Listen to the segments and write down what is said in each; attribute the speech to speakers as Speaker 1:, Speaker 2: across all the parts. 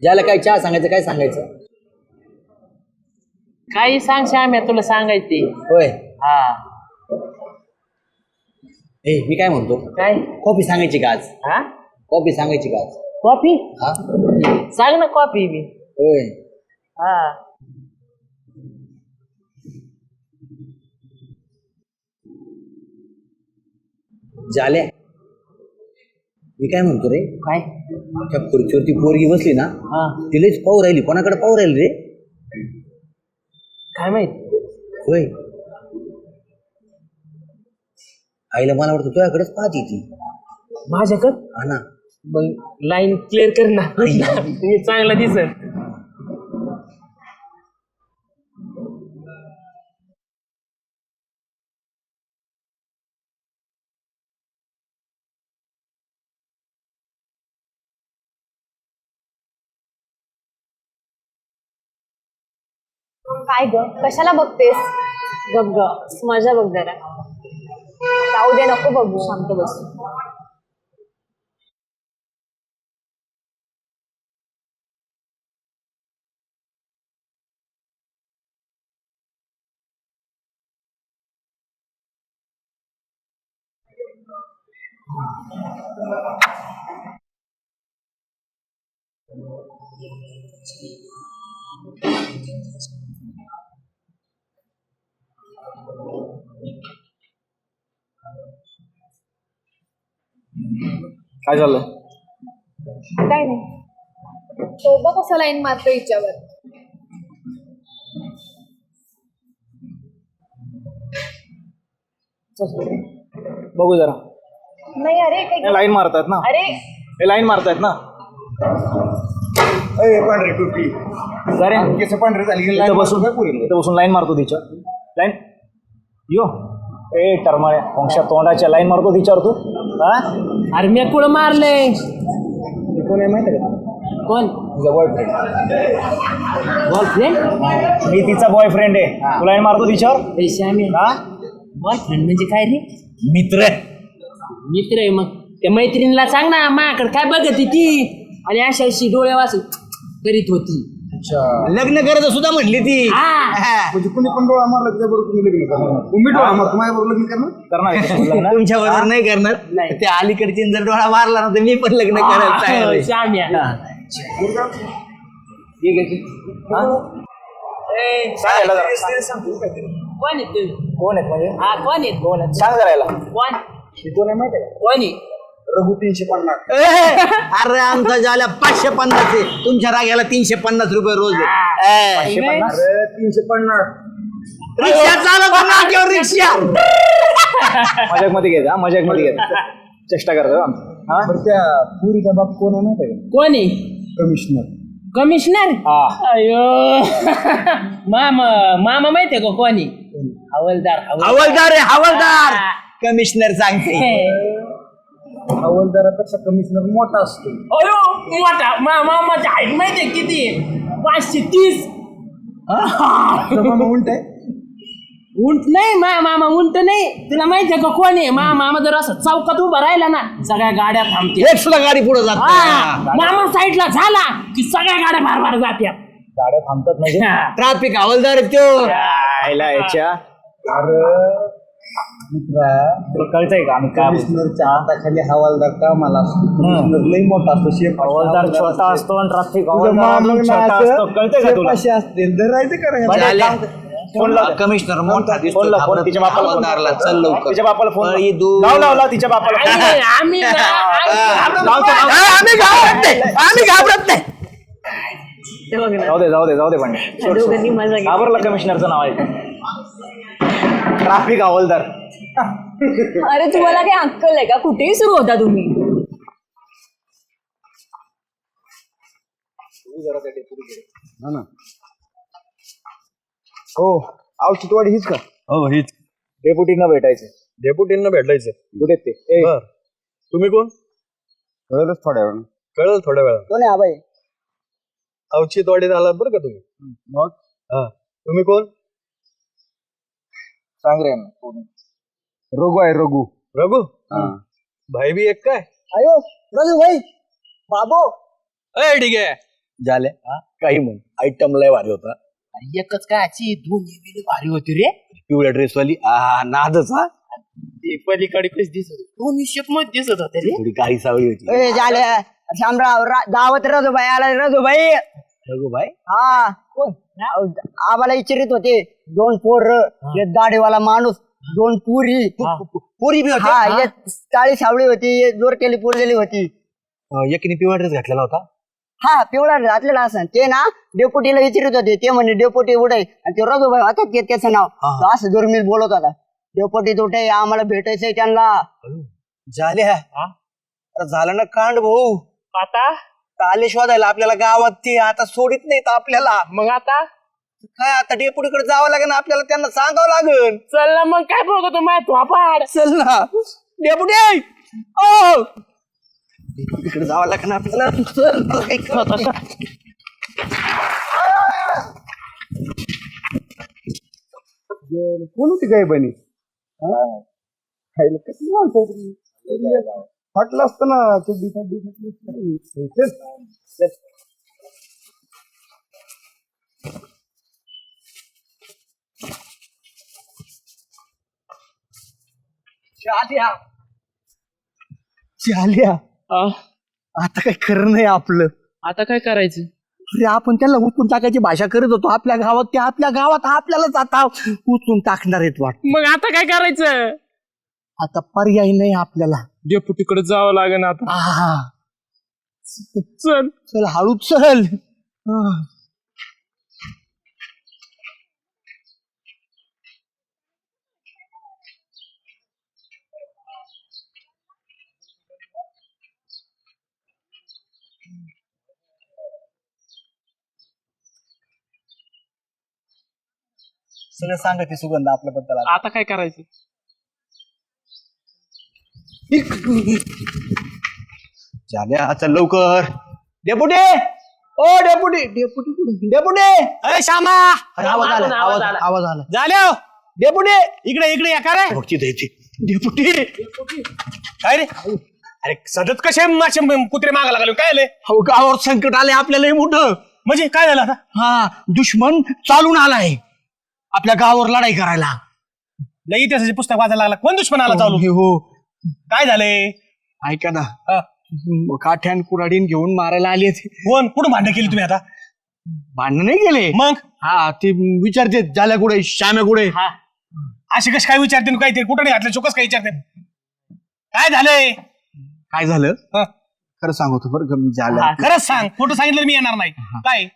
Speaker 1: ज्याला काय चहा सांगायचं काय सांगायचं?
Speaker 2: काही सांग श्याम्या, तुला सांगायचे.
Speaker 1: होय.
Speaker 2: हा.
Speaker 1: ए मी काय म्हणतो,
Speaker 2: काय?
Speaker 1: कॉफी सांगायची का आज?
Speaker 2: हा,
Speaker 1: कॉफी सांगायची का आज?
Speaker 2: कॉफी
Speaker 1: हा
Speaker 2: सांग ना, कॉफी बी.
Speaker 1: होय.
Speaker 2: हा.
Speaker 1: झाल्या. मी काय म्हणतो रे,
Speaker 2: काय?
Speaker 1: त्या खुर्चीवरती पोरगी बसली ना,
Speaker 2: हा,
Speaker 1: तिलाच पाहू राहिली. कोणाकडे पाहू राहिली रे?
Speaker 2: काय माहित.
Speaker 1: होय. आईला मला वाटतं तुझ्याकडेच पाहती ती.
Speaker 2: माझ्याकडं?
Speaker 1: हा ना.
Speaker 2: मग लाईन क्लिअर कर ना. मी चांगला दिसत.
Speaker 3: काय ग, कशाला बघतेस? गप ग, मजा बघ जरा. जाऊ दे, नको बघू, शांत बस.
Speaker 4: काय झालं?
Speaker 3: काय नाही, तो बघ कसं लाईन मारतो हिच्यावर.
Speaker 4: बघू जरा.
Speaker 3: नाही अरे, काही
Speaker 4: लाईन मारतायत ना,
Speaker 3: अरे
Speaker 4: हे लाईन मारतायत ना.
Speaker 5: पांढरी टोपी
Speaker 4: अरे
Speaker 5: केस पांढरे झाली
Speaker 4: इथं बसून लाईन मारतो तिच्या. लाईन यो ए टरमाळ्या वंशा तोंडाच्या लाईन मारतो तिच्यावर तू. हा,
Speaker 2: अरे मी कुठं मारलंय?
Speaker 4: कोण आहे माहिती का?
Speaker 2: कोण?
Speaker 4: तुझा बॉयफ्रेंड.
Speaker 2: बॉयफ्रेंड?
Speaker 4: मी तिचा बॉयफ्रेंड आहे. तू लाईन मारतो तिच्यावर.
Speaker 2: श्याम्या,
Speaker 4: हा,
Speaker 2: बॉयफ्रेंड म्हणजे काय रे?
Speaker 1: मित्र.
Speaker 2: मित्र आहे. मग त्या मैत्रिणीला सांग ना, माझ्याकडे काय बघत होती ती आणि अशा अशी डोळे वाचून करीत होती.
Speaker 1: लग्न करायचं सुद्धा म्हणली ती.
Speaker 2: हा.
Speaker 5: म्हणजे कुणी पण डोळा मारला त्याबरोबर तुम्ही लग्न करणार? तुम्ही डोळा मारतो माझ्याबरोबर लग्न करणार?
Speaker 4: करणार आहे का लग्न?
Speaker 1: तुमच्या बरोबर नाही करणार.
Speaker 2: नाही.
Speaker 1: त्या अलीकडची जर डोळा मारला ना तर मी पण लग्न करायला तयार आहे.
Speaker 2: श्याम्या.
Speaker 4: ये घे की. हा? सांग याला जरा.
Speaker 2: कोण आहे तुम्ही?
Speaker 4: कोण आहेत म्हणजे?
Speaker 2: हा, कोण आहे?
Speaker 4: कोण आहेत सांग जरा याला.
Speaker 2: कोण?
Speaker 4: कोण आहे माहिती आहे का?
Speaker 2: कोण आहे?
Speaker 5: रघु 350.
Speaker 1: अरे आमचा झाल्या 550 आहे. तुमच्या राग्याला 350 रुपये रोज आहे. ए,
Speaker 4: 550.
Speaker 5: अरे 350.
Speaker 1: रिक्षा चालव नाक्यावर रिक्षा.
Speaker 4: मजाक मध्ये घ्यायचं. हा, मजाक मध्ये घ्यायचं. चेष्टा करतो हा.
Speaker 5: बरं त्या पुरीचा बाप कोण आहे माहिती आहे का?
Speaker 2: कोण आहे?
Speaker 5: कमिशनर.
Speaker 2: कमिशनर?
Speaker 4: हा.
Speaker 2: अयो मामा. मामा माहितीये का कोण आहे? हवलदार.
Speaker 1: हवालदार आहे हवालदार. कमिशनर सांगते.
Speaker 5: हवालदारापेक्षा कमिशनर मोठा असतो.
Speaker 2: अयो मोठा मामाची हाईट माहितीये किती? 530.
Speaker 5: मामा उंट आहे.
Speaker 2: उंट नाही मामा, उंट नाही. तुला माहितीये का कोण आहे? मामा जर असं चौकात उभा राहिला ना, सगळ्या गाड्या थांबते.
Speaker 1: एक सुद्धा गाडी पुढे जात नाही.
Speaker 2: मामा साईडला झाला की सगळ्या गाड्या भार जात्या.
Speaker 4: गाड्या थांबतात म्हणजे
Speaker 1: ट्रॅफिक हवालदार आहे त्यो.
Speaker 4: यायला याच्या.
Speaker 5: अरे मित्रा,
Speaker 4: तुला कळतंय का आम्ही काय बोलतो?
Speaker 5: कमिशनरच्या हाताखाली हवालदार कामाला असतो. कमिशनर लई मोठा असतो. शेफ
Speaker 4: हवालदार छोटा असतो आणि ट्रॅफिक
Speaker 5: तुझं मामा
Speaker 4: छोटा असतो. कळतंय का तुला?
Speaker 5: असे असते धरायचं का
Speaker 1: झाल्या.
Speaker 4: फोन लाव.
Speaker 1: कमिशनर मोठा दिसतो.
Speaker 4: फोन लाव. फोन तिच्या बापाला फोन.
Speaker 1: हवालदारला चल लवकर.
Speaker 4: तिच्या बापाला फोन
Speaker 1: अरे, दूर.
Speaker 4: लाव तिच्या बापाला फोन.
Speaker 2: आम्ही
Speaker 1: आम्ही घाबरत नाही. आम्ही घाबरत नाही.
Speaker 4: जाऊ दे पण
Speaker 3: दोघांनी मजा घेतली.
Speaker 4: घाबरला कमिशनरचं नाव आहे. ट्रॅफिक हवालदार.
Speaker 3: अरे तुम्हाला काही अक्कल आहे का? कुठेही सुरू होता तुम्ही.
Speaker 5: हो, औषधवाडी हीच का?
Speaker 6: हो हीच.
Speaker 4: डेप्युटींना भेटायचं.
Speaker 6: डेप्युटींना भेटायचं.
Speaker 4: कुठे ते? ए,
Speaker 6: बर. तुम्ही कोण?
Speaker 5: कळलंच थोड्या वेळानं.
Speaker 6: कळलं थोड्या वेळा.
Speaker 5: कोण आहे आबाई?
Speaker 6: अवचितवाडीत आलात बरं का तुम्ही.
Speaker 5: मग
Speaker 6: हा, तुम्ही कोण?
Speaker 5: सांग रे. रघु आहे रघु.
Speaker 6: रघु. भाई बी एक काय?
Speaker 5: अयो रघु भाई बाबो.
Speaker 6: अय ठीक आहे.
Speaker 1: झाल्या काही म्हण आयटम लय भारी होता.
Speaker 2: एकच काची दोन्ही बिल भारी होती रे.
Speaker 1: पिवळ्या ड्रेसवाली नादच हा.
Speaker 2: ते पलीकडे कस दिसत होते दोन्ही शेप मध्ये दिसत होते रे.
Speaker 1: थोडी काळी सावळी होती.
Speaker 5: झाल्या शामराव दावत रजूबाई आला रजूबाई.
Speaker 1: रघुबाई
Speaker 5: हा आम्हाला विचारित होते 2 पोर एक दाढीवाला माणूस 2 पुरी
Speaker 1: पोरी बी होती.
Speaker 5: हा एक काळी सावळी होती एक जोर केली पोरलेली होती.
Speaker 1: एकीने पिवळा ड्रेस घातलेला होता.
Speaker 5: हा पिवळा घातलेला असं ते ना डेपुटीला विचारित होते ते म्हणे डेपुटी उठाय आणि ते रजूबाई होतात ते त्याचं नाव तो असं दुर्मिळ बोलत होता. डेपुटी उठाय आम्हाला भेटायचंय त्यांना.
Speaker 1: झाल्या अरे झालं ना कांड भाऊ.
Speaker 2: आता
Speaker 1: आले शोधायला आपल्याला गावात ते आता सोडित नाहीत आपल्याला.
Speaker 2: मग आता
Speaker 1: काय आता डेपुटीकडे जावं लागेल आपल्याला त्यांना सांगावं लागेल.
Speaker 2: चल ना मग काय बघतो माझ्या थोपाड.
Speaker 1: चल ना डेपुटी ओ डेपुटीकडे जावं लागेल आपल्याला. चल मला काही कळत नाही.
Speaker 6: कोण होती काय बनी खायला कसं फाटलं असतं ना चड्डी फाटली.
Speaker 1: झाल्या आता काही खरं नाही आपलं.
Speaker 2: आता काय करायचं.
Speaker 1: अरे आपण त्याला उचलून टाकायची भाषा करत होतो आपल्या गावात. ते आपल्या गावात आपल्यालाच आता उचलून टाकणार आहेत वाटत.
Speaker 2: मग आता काय करायचं.
Speaker 1: आता पर्याय नाही आपल्याला.
Speaker 2: डेपुटीकडे जावं लागेल आता.
Speaker 1: आहा.
Speaker 2: चल
Speaker 1: चल हळू चल. सगळं सांगते सुगंध आपल्याबद्दल.
Speaker 2: आता काय करायचं.
Speaker 1: झाल्या चल लवकर. डेपुटी ओ डेपुटी डेपुटी डेपुटी अरे श्यामा. आवाज आला आवाज आला. झाल्या डेपुटी इकडे इकडे या का रे. बघची द्यायची डेपुटी.
Speaker 4: काय रे अरे सतत कसे मासे कुत्रे मागा लागले काय आले.
Speaker 1: हो गावावर संकट आले आपल्याला मोठं.
Speaker 4: म्हणजे काय झालं आता.
Speaker 1: हा दुश्मन चालून आलाय आपल्या गावावर लढाई करायला.
Speaker 4: लई इतिहासाचे पुस्तक वाचायला लागला. कोण दुश्मन आला चालू.
Speaker 1: हो
Speaker 4: काय झालंय.
Speaker 1: ऐका ना काठ्यान कुऱ्हाडीन घेऊन मारायला आले.
Speaker 4: कोण कुठं भांडण केली तुम्ही आता.
Speaker 1: भांडण नाही गेले.
Speaker 4: मग
Speaker 1: हा ते विचारते झाल्या कुठे श्याम्या कुठे.
Speaker 4: असे कसे काय विचारते काय ते कुठं नाही घातलं चोकस काय विचारते. काय झालंय.
Speaker 1: काय झालं खरं सांगतो बरं का मी झालं.
Speaker 4: खरंच सांग खोटं सांगितलं मी येणार नाही. काय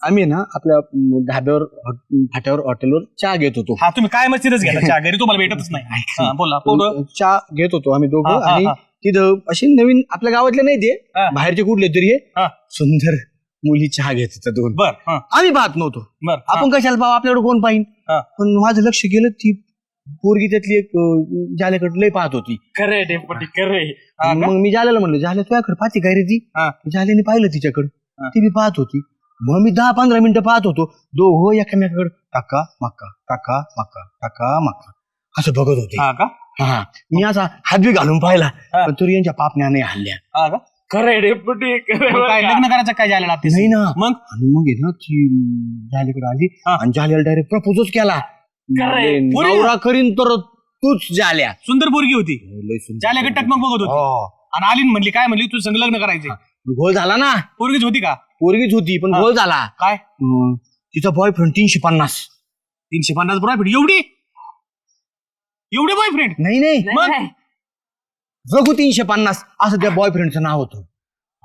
Speaker 1: आम्ही ना आपल्या ढाब्यावर फाट्यावर हॉटेलवर चहा घेत होतो.
Speaker 4: हा तुम्ही काय मस्तीच घेता चहा घरी तुम्हाला भेटतच नाही. हा, बोला पुढं.
Speaker 1: चहा घेत होतो आम्ही दोघं.
Speaker 4: हा, हा,
Speaker 1: आणि
Speaker 4: हा.
Speaker 1: तिथं अशी नवीन आपल्या गावातले नाही ते
Speaker 4: हा.
Speaker 1: बाहेरचे कुठले तरी
Speaker 4: हा.
Speaker 1: सुंदर मुली चहा घेत होत्या 2.
Speaker 4: बर हा,
Speaker 1: आम्ही पाहत नव्हतो.
Speaker 4: बर
Speaker 1: आपण कशाला पाहू आपल्याकडे कोण पाहिजे.
Speaker 4: हा.
Speaker 1: पण माझं लक्ष गेलं ती पोरगी त्यातली एक जाल्याकडे लय पाहत होती.
Speaker 2: खरंय डेपुटी खरंय.
Speaker 1: मग मी जाल्याला म्हणलं झाल्या तुझ्याकडे पाहते काय रे ती.
Speaker 4: हा.
Speaker 1: जाल्याने पाहिलं तिच्याकडे. ती बी पाहत होती. मग मी 10-15 मिनिटं पाहत होतो. दोघं एकमेकाकडे टाका मक्का टाका मक्का टाका मक्का असं बघत होते.
Speaker 4: हा का.
Speaker 1: हा मी असा हात बी घालून पाहिला
Speaker 4: हा.
Speaker 1: पण तरी यांच्या पापण्या नाही हल्ल्या.
Speaker 4: हा का.
Speaker 2: खरंय डेपुटी
Speaker 4: मग काय लग्न करायचं काय झालेलं आता.
Speaker 1: नाही ना.
Speaker 4: मग
Speaker 1: आणि मग आहे ना ती जाल्याकडे आली
Speaker 4: हा.
Speaker 1: आणि जाल्याला डायरेक्ट प्रपोजच केला.
Speaker 2: खरंय.
Speaker 1: नवरा करीन तर तूच जाल्या.
Speaker 4: सुंदर पोरगी होती.
Speaker 1: लय सुंदर.
Speaker 4: ज्याला गट्टात मग बघत होती.
Speaker 1: हो.
Speaker 4: आणि आलीन म्हणली काय म्हणली तू संग लग्न करायचे.
Speaker 1: घोळ झाला ना.
Speaker 4: पोरगीच होती का.
Speaker 1: पोरगीच होती पण
Speaker 4: हा.
Speaker 1: घोळ झाला.
Speaker 4: काय
Speaker 1: तिचा बॉयफ्रेंड 350.
Speaker 4: 350 बॉयफ्रेंड एवढे बॉयफ्रेंड.
Speaker 1: नाही
Speaker 4: मग
Speaker 1: रघु 350 असं त्या बॉयफ्रेंडचं नाव होतं.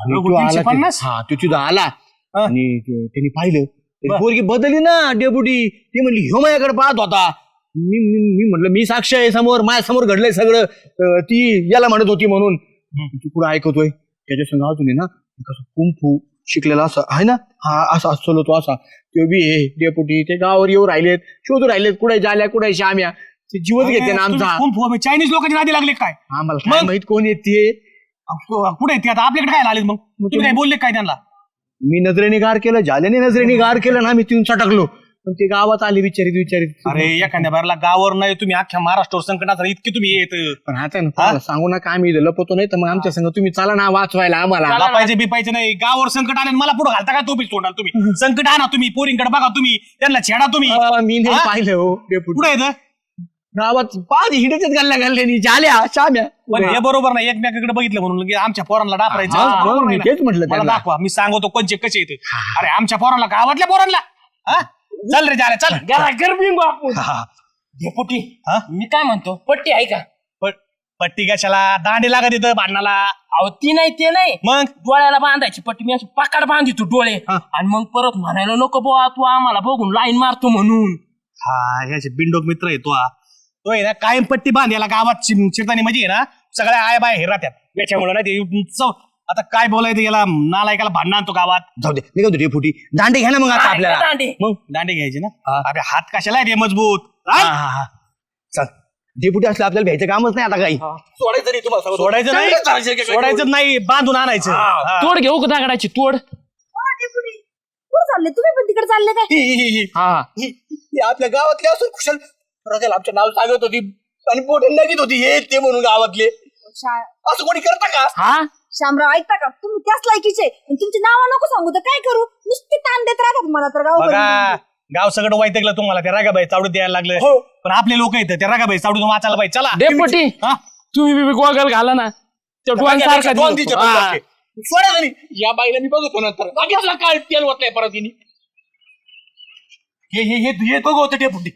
Speaker 1: आणि
Speaker 4: रघु
Speaker 1: तो आला
Speaker 4: 350?
Speaker 1: हा तो तिथं आला
Speaker 4: हा.
Speaker 1: आणि त्यांनी पाहिलं.
Speaker 4: बर.
Speaker 1: पोरगी बदलली ना डेपुटी. ती म्हणली ह्यो माझ्याकडे पाहत होता. मी मी मी म्हणलं मी साक्ष आहे समोर माझ्या समोर घडलंय सगळं. ती याला म्हणत होती म्हणून. तू पुढे ऐकतोय त्याच्या संग अजून ना कसं कुंफू शिकलेला असं आहे ना. हा असा असतो तो असा तो बी हे डेपुटी ते गावावर येऊ राहिलेत शोधू राहिलेत कुठे जाल्या कुठे श्याम्या. ते जीवच घेते ना आमचा.
Speaker 4: चायनीज लोकांच्या नादी लागले काय.
Speaker 1: आम्हाला काय माहित कोण येते.
Speaker 4: कुठे येते आता आपल्याकडे काय आले मग तुम्ही काय बोलले काय त्यांना.
Speaker 1: मी नजरेने गार केलं जाल्याने नजरेने गार केलं ना. मी तिथून सटकलो पण ते गावात आले विचारित
Speaker 7: अरे एखाद्या बारला गावावर नाही तुम्ही अख्ख्या महाराष्ट्रावर संकट असणार इतके तुम्ही येत
Speaker 1: पण आता ना कोणाला सांगू नका आम्ही इथं लपवतो नाही तर मग आमच्या संग तुम्ही चला ना वाचवायला आम्हाला
Speaker 7: लापायचे बिपायचे नाही गावावर संकट आले आणि मला पुढे घालता का टोपी तोंडाल तुम्ही संकट आणा तुम्ही पोरींकडे बघा तुम्ही त्यांना छेडा तुम्ही
Speaker 1: मी नाही
Speaker 7: हा?
Speaker 1: पाहिलं हो डेपुटी.
Speaker 7: कुठे येतं
Speaker 1: गावात पाच हिडच्याच घालण्यानी झाल्या शाम्या
Speaker 7: पण हे बरोबर नाही एकमेकाकडे बघितलं म्हणून की आमच्या पोरांना डाफरायचं
Speaker 1: हा,
Speaker 7: बरोबर
Speaker 1: मी
Speaker 7: नाही ना?
Speaker 1: तेच म्हटलं
Speaker 7: मला
Speaker 1: त्यांना.
Speaker 7: दाखवा मी सांगतो कोणचे कसे येते अरे आमच्या पोरांना गावातल्या पोरांना हा? चल रे जा रे चल
Speaker 2: गेला गरबी बापू
Speaker 7: हा.
Speaker 2: डेपुटी
Speaker 7: हा?
Speaker 2: मी काय म्हणतो पट्टी आहे का
Speaker 7: पट्टी कशाला दांडी लागत येतं भांडणाला
Speaker 2: अहो ती नाही ते नाही
Speaker 7: मग
Speaker 2: डोळ्याला बांधायची पट्टी मी अशी पाकाड बांधितो डोळे आणि मग परत म्हणायला नको बुवा तू आम्हाला बघून लाईन मारतो म्हणून.
Speaker 7: हा ह्याचे बिंडोक मित्र आहे तो आहे ना कायम पट्टी बांधायला गावात शिरतानी म्हणजे आहे ना सगळ्या आय बाय हे राहत्यात याच्यामुळे ना ते आता काय बोलायचं याला नालायकाला भांडण आणतो गावात
Speaker 1: जाऊ दे निघतो डेपुटी दांडे घ्या ना मग आता
Speaker 2: आहे
Speaker 1: आपल्याला
Speaker 2: का दांडे?
Speaker 1: मग
Speaker 7: दांडे घ्यायचे ना अरे हात कशाला आहे रे मजबूत
Speaker 1: हा,
Speaker 7: हा?
Speaker 1: हा, हा. चल डेपुटी असलं आपल्याला घ्यायचं कामच नाही आता काही
Speaker 7: सोडायचं नाही तुम्हाला सोडायचं नाही सोडायचं नाही बांधून आणायचं हा.
Speaker 2: तोड घेऊ का दगडाची तोड.
Speaker 3: कुठं चालले तुम्ही पण तिकडे चालले काय
Speaker 2: हा
Speaker 1: ही आपल्या गावातले असून कुशल राजाला आमच्या नाव सांगत होती आणि पोटे लगीत होती हे ते म्हणून गावातले असं कोणी करता का
Speaker 2: हा
Speaker 3: शामराव ऐकता का तुम्ही त्याच लायकीचे आणि तुमची नावं नको सांगू तर काय करू नुसते ताण देत राहतात मला तर
Speaker 7: बघा
Speaker 3: गाव
Speaker 7: गाव सगळं वैतकलं तुम्हाला त्या रागाबाई चावडीत द्यायला लागलं पण आपले लोक येतं त्या रागाबाई चावडीतून वाचायला पाहिजे चला
Speaker 2: डेपुटी
Speaker 7: हा?
Speaker 2: तुम्ही बी गोगल घाला ना त्या डोळ्यांसारखा
Speaker 1: दोन
Speaker 2: दिसतो.
Speaker 1: दिवसात
Speaker 2: हा.
Speaker 1: लागते. सोडायचं नाही या बाईला मी बघतो नंतर बाकीला काय तेल वाटलंय परत तिने हे बघ होतं डेपुटी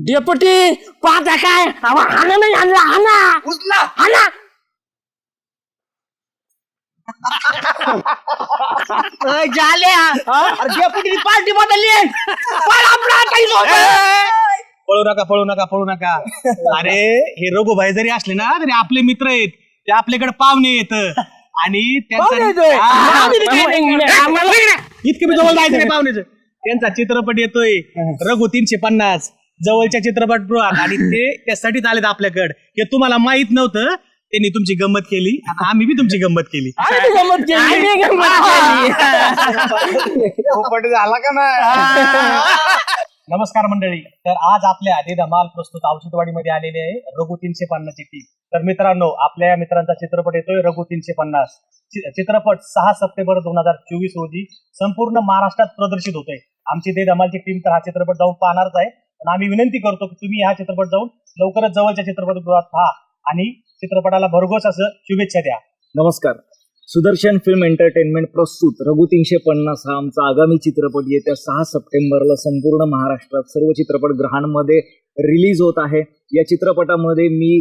Speaker 2: डेपुटी पाहता काय अहो, हाना नाही हाणला हाना
Speaker 1: उचला
Speaker 2: हाना
Speaker 1: डेपुटी पार्टी बदलली
Speaker 7: पळू नका अरे हे रघुभाई जरी असले ना तरी आपले मित्र आहेत ते आपल्याकडे पाहुणे येत आणि इतके मी जवळ जायचं नाही पाहुण्याचं त्यांचा चित्रपट येतोय रघु 350 जवळच्या चित्रपटगृहात आणि ते त्यासाठीच आलेत आपल्याकडे हे तुम्हाला माहित नव्हतं त्यांनी तुमची गंमत केली आता आम्ही बी तुमची गंमत केली
Speaker 1: झाला का ना
Speaker 7: नमस्कार मंडळी तर आज आपल्या आधी धमाल प्रस्तुत औषधवाडीमध्ये आलेले आहे रघु 350 ची टीम तर मित्रांनो आपल्या मित्रांचा चित्रपट येतोय रघु 350 चित्रपट 6 सप्टेंबर 2024 रोजी संपूर्ण महाराष्ट्रात प्रदर्शित होतोय आमची दे धमालची टीम तर हा चित्रपट जाऊन पाहणारच आहे पण आम्ही विनंती करतो की तुम्ही हा चित्रपट जाऊन लवकरच जवळच्या चित्रपटगृहात पहा आणि चित्रपटाला भरघोस असं शुभेच्छा द्या.
Speaker 4: नमस्कार. सुदर्शन फिल्म एंटरटेनमेंट प्रस्तुत रघु 350 हा आमचा आगामी चित्रपट येत्या 6 सप्टेंबरला संपूर्ण महाराष्ट्रात सर्व चित्रपटगृहांमध्ये रिलीज होत आहे. या चित्रपटामध्ये मी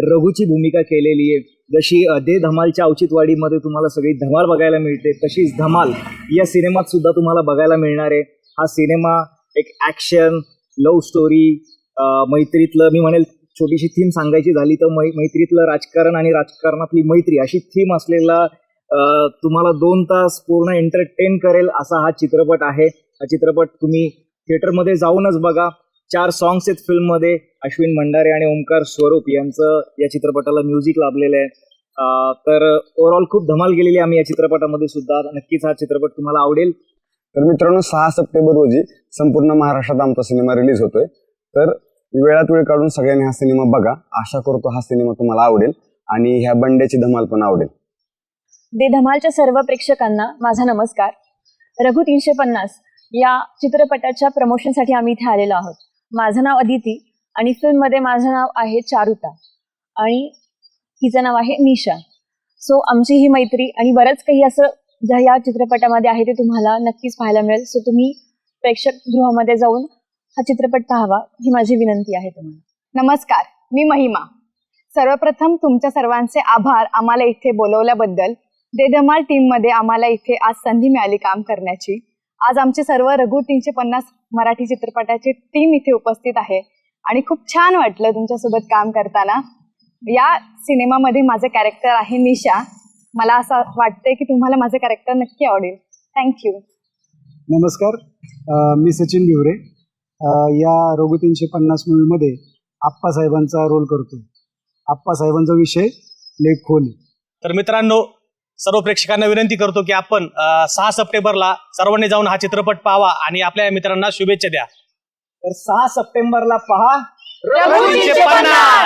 Speaker 4: रघुची भूमिका केलेली आहे. जशी दे धमालच्या औचित्यवाडीमध्ये तुम्हाला सगळी धमाल बघायला मिळते तशीच धमाल या सिनेमात सुद्धा तुम्हाला बघायला मिळणार आहे. हा सिनेमा एक ॲक्शन लव्ह स्टोरी मैत्रीतलं मी म्हणेल छोटीशी थीम सांगायची झाली तर मैत्रीतलं राजकारण आणि राजकारणातली मैत्री अशी थीम असलेला तुम्हाला 2 तास पूर्ण एंटरटेन करेल असा हा चित्रपट आहे. हा चित्रपट तुम्ही थिएटरमध्ये जाऊनच बघा. 4 सॉंग्स आहेत फिल्ममध्ये. अश्विन भंडारे आणि ओमकार स्वरूप यांचं या चित्रपटाला म्युझिक लाभलेलं आहे. तर ओव्हरऑल खूप धमाल गेलेली आम्ही या चित्रपटामध्ये सुद्धा. नक्कीच हा चित्रपट तुम्हाला आवडेल.
Speaker 6: तर मित्रांनो 6 सप्टेंबर रोजी संपूर्ण महाराष्ट्रात आमचा सिनेमा रिलीज होतोय. तर वेळात वेळ काढून सगळ्यांनी हा सिनेमा बघा. आशा करतो हा सिनेमा तुम्हाला आवडेल आणि ह्या बंड्याची धमाल पण आवडेल.
Speaker 3: दे धमालच्या सर्व प्रेक्षकांना माझा नमस्कार. रघु 350 या चित्रपटाच्या प्रमोशनसाठी आम्ही इथे आलेलो आहोत. माझं नाव अदिती आणि फिल्ममध्ये माझं नाव आहे चारुता आणि हिचं नाव आहे निशा. सो आमची ही मैत्री आणि बरंच काही असं ज्या या चित्रपटामध्ये आहे ते तुम्हाला नक्कीच पाहायला मिळेल. सो तुम्ही प्रेक्षकगृहामध्ये जाऊन हा चित्रपट पाहावा ही माझी विनंती आहे तुम्हाला.
Speaker 8: नमस्कार, मी महिमा. सर्वप्रथम तुमच्या सर्वांचे आभार आम्हाला इथे बोलवल्याबद्दल. दे धमाल टीममध्ये आम्हाला इथे आज संधी मिळाली काम करण्याची. आज आमचे सर्व रघु 350 मराठी चित्रपटाची टीम इथे उपस्थित आहे आणि खूप छान वाटलं तुमच्यासोबत काम करताना. या सिनेमामध्ये माझं कॅरेक्टर आहे निशा. मला असं वाटतंय की तुम्हाला माझं कॅरेक्टर नक्की आवडेल. थँक्यू.
Speaker 6: नमस्कार, मी सचिन भिवरे. या रघु 350 मूवीमध्ये आप्पासाहेबांचा रोल करतोय. आप्पासाहेबांचा विषय लेख खोल.
Speaker 7: तर मित्रांनो, सर्व प्रेक्षकांना विनंती करतो की आपण 6 सप्टेंबरला सर्वांनी जाऊन हा चित्रपट पाहावा आणि आपल्या मित्रांना शुभेच्छा द्या.
Speaker 4: तर 6 सप्टेंबरला पहा
Speaker 7: रघु 350.